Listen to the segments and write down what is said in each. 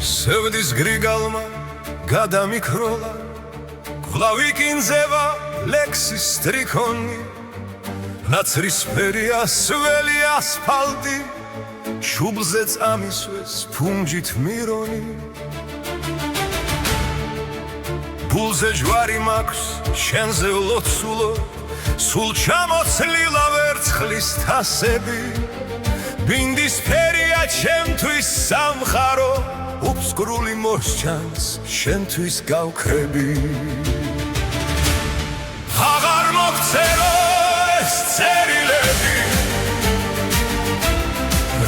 სევდის გრიგალმა გადამიქროლა ვლავიკინზევა ლექსის სტრიქონი ნაცრისფერია სველი ასფალტი შუბლზე წამისვეს ფუნჯით მირონი ბულზე ჯვარი მაქვს შენზე ლოცულო სულ ჩამოცლილა ვერცხლის თასები ბინდისფერია ჩემთვის სამხარო უფსკრული მოსჩანს შენთვის გავქრები აღარ მოგწერო ეს წერილები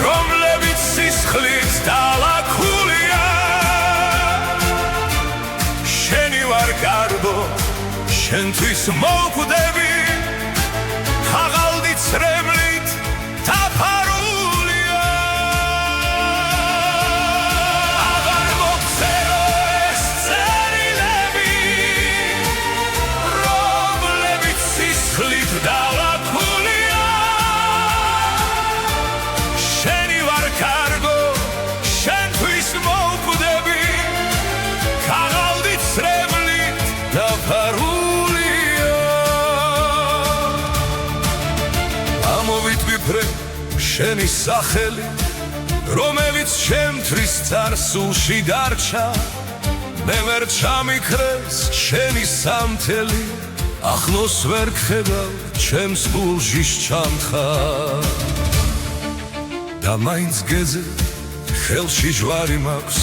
რომლებიც სისხლით დალაქულია შენი ვარ გარბო შენთვის მოვკვდები აღალდი ცრემლით დაფარულია აღარ მოგწერო ეს წერილები რომლებიც სისხლით დალაქულია შენი ვარ გარბო შენთვის მოვკვდები აღალდი ცრემლით დაფარულია შენი სახელი რომელიც შემთრის წარსულში დარჩა მე ვერ ჩამიქრეს შენი სამთელი ახლოს ვერ გხედავ ჩემს გულშის ჩამხა და მაინც გეზე ხელში ჯვარი მაქვს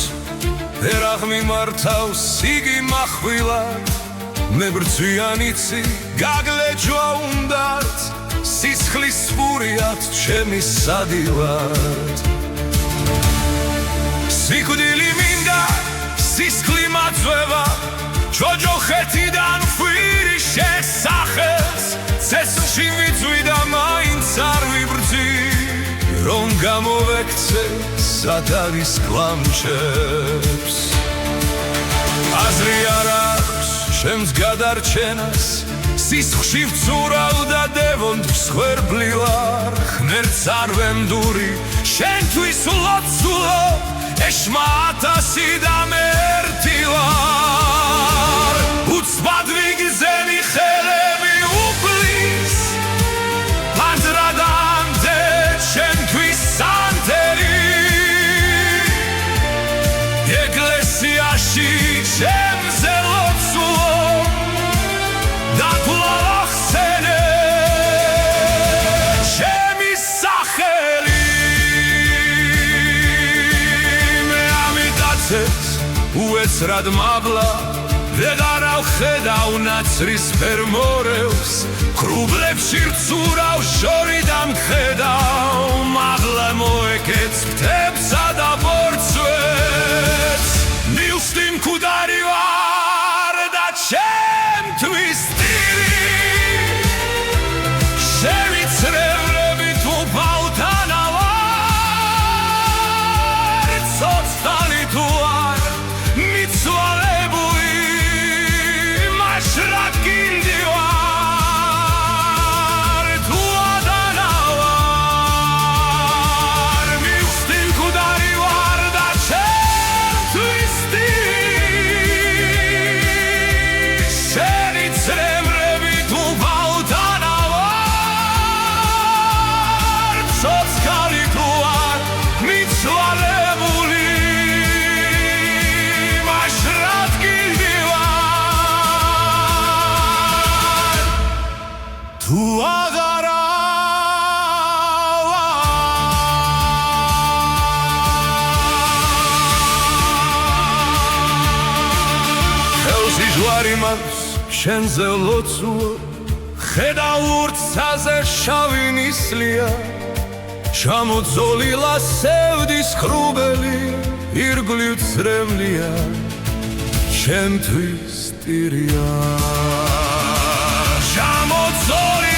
ვერ აღმიმართავს იგი מחვილად მე ბრძვიანიცი გაგლეჯვა უნდათ სისხლის სპურიად ჩემი სადილად სიკვდილი მინდა სისხლი მაძვევა ჯოჯოხეთიდან ხვირი შესახეს წესში ვიწვი და მაინც არ ვიბრძი რომ გამოვექცე სად არის კლამჩებს აზრი არ აქვს ჩემს გადარჩენას სისხლში ვცურავ და დევონთ მსხვერპლივარ ღმერთს არ ვემდური შენთვის ლოცულო ეშმა ათასი და მე ერთი ვარ უცბად ვიგზენი ხელები უფლის პანძრადამდე ჩემთვის სანთელი ეკლესიაში ჩემზე ლოცულო უეცრად მაბლა ვეღარავ ხედავ ნაცრისფერ მორევს ქრუბლებში რცურავ შორი და მხედავ მაღლა მოეკეც ფრთებსა და ბორცვებს მივხვდი მკვდარი ვარ და ჩემთვის ტირი შევიცრევლებით უფალთანა ვარ ცოცხალი თუ არ მიცვალებული მაშრად გინდი ვარ თუ ადანა ვარ მივხვდი მკვდარი ვარ და ჩემთვის შენი ცრემლებით უფალთანა ვარ ცოცხალი თუ არ მიცვალებული თუ აღარა ხელში ჯვარი მაქვს შენზე ლოცულო ხედავ ურცაზე შავი ნისლია ჩამოძოლილა სევდის ხრუბელი ირგვლივ ცრემლია ჩემთვის ტირია ჩამოძოლილა